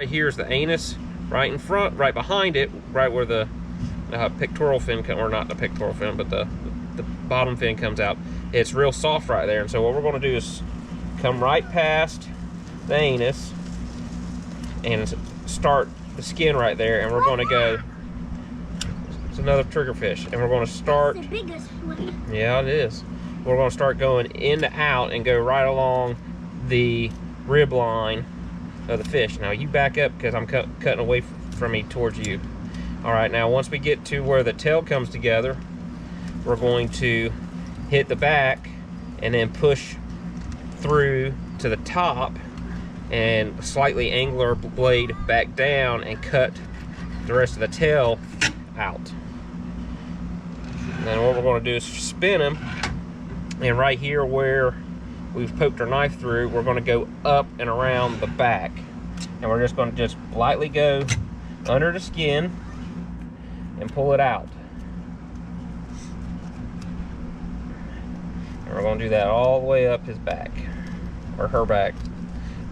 Right here is the anus, right in front, right behind it, right where the pectoral fin, or not the pectoral fin, but the bottom fin comes out. It's real soft right there. And so what we're going to do is come right past the anus and start the skin right there, and we're going to go. It's another triggerfish, and we're going to start. That's the biggest one. Yeah, it is. We're going to start going in to out and go right along the rib line of the fish. Now you back up because I'm cutting away from me towards you. All right, now once we get to where the tail comes together, we're going to hit the back and then push through to the top and slightly angle our blade back down and cut the rest of the tail out. And then what we're going to do is spin them, and right here where we've poked our knife through, we're going to go up and around the back, and we're just going to lightly go under the skin and pull it out. And we're going to do that all the way up his back, or her back,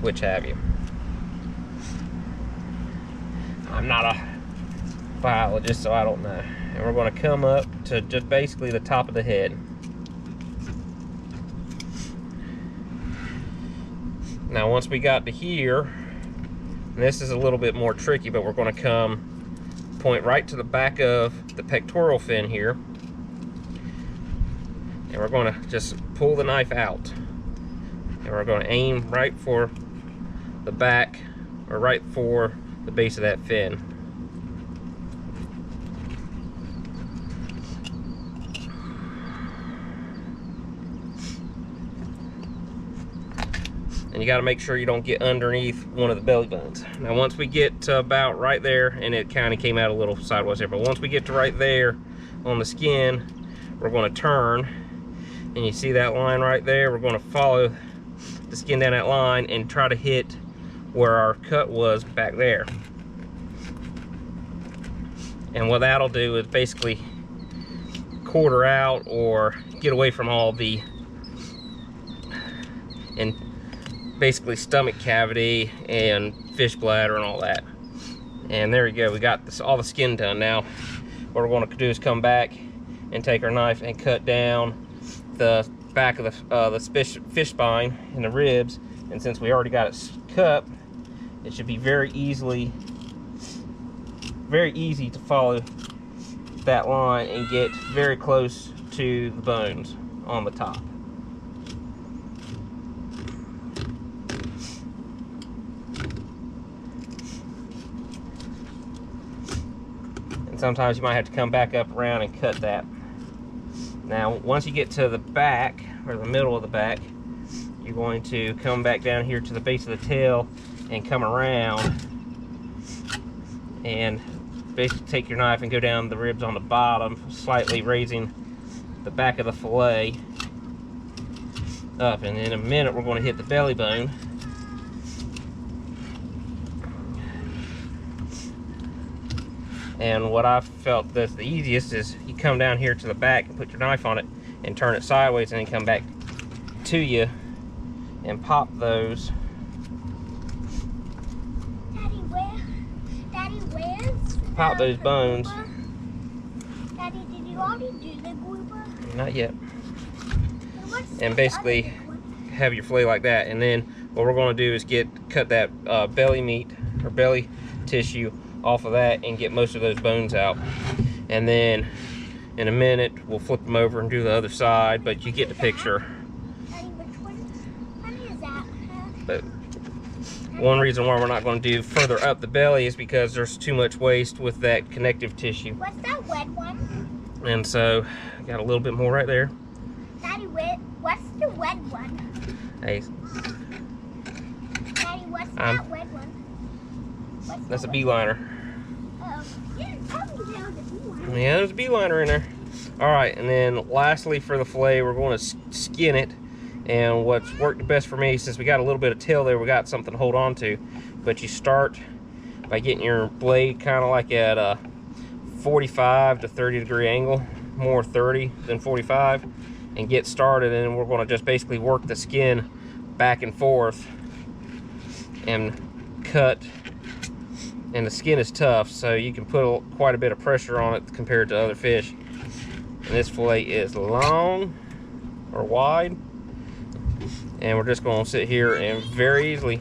which have you. I'm not a biologist, so I don't know. And we're going to come up to just basically the top of the head. Now once we got to here, and this is a little bit more tricky, but we're going to point right to the back of the pectoral fin here, and we're going to just pull the knife out, and we're going to aim right for the back, or right for the base of that fin. And you got to make sure you don't get underneath one of the belly bones. Now once we get to about right there, and it kind of came out a little sideways there, but once we get to right there on the skin, we're going to turn, and you see that line right there, we're going to follow the skin down that line and try to hit where our cut was back there. And what that'll do is basically quarter out or get away from all the, and basically stomach cavity and fish bladder and all that. And there we go, we got this, all the skin done. Now what we're going to do is come back and take our knife and cut down the back of the fish spine and the ribs. And since we already got it cut, it should be very easy to follow that line and get very close to the bones on the top. And sometimes you might have to come back up around and cut that. Now once you get to the back, or the middle of the back, you're going to come back down here to the base of the tail and come around and basically take your knife and go down the ribs on the bottom, slightly raising the back of the fillet up. And in a minute we're going to hit the belly bone. And what I felt that's the easiest is you come down here to the back and put your knife on it and turn it sideways, and then come back to you and pop those. Daddy, where's Pop those bones. Daddy, did you already do the grouper? Not yet. And basically have your fillet like that. And then what we're going to do is cut that belly meat or belly tissue off of that and get most of those bones out. And then in a minute we'll flip them over and do the other side, but you get the picture. Daddy, which one is that? But one reason why we're not going to do further up the belly is because there's too much waste with that connective tissue. What's that red one? And so I got a little bit more right there. Daddy, what's the red one? Hey, Daddy, what's that red one? that's a beeliner. Oh, you didn't tell me there was a beeliner. Yeah, there's a beeliner in there. All right, and then lastly for the fillet, we're going to skin it. And what's worked the best for me, since we got a little bit of tail there, we got something to hold on to. But you start by getting your blade kind of like at a 45 to 30 degree angle, more 30 than 45, and get started. And we're going to just basically work the skin back and forth and cut and the skin is tough, so you can put quite a bit of pressure on it compared to other fish. And this fillet is long or wide, and we're just going to sit here and very easily,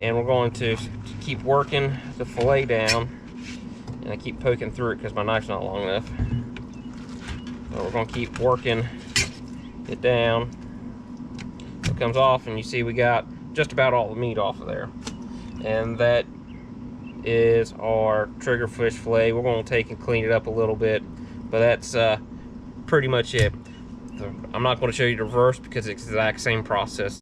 and we're going to keep working the fillet down. And I keep poking through it because my knife's not long enough. So we're going to keep working it down. It comes off, and you see we got just about all the meat off of there. And that is our triggerfish fillet. We're going to take and clean it up a little bit, but that's pretty much it. I'm not going to show you the reverse because it's the exact same process.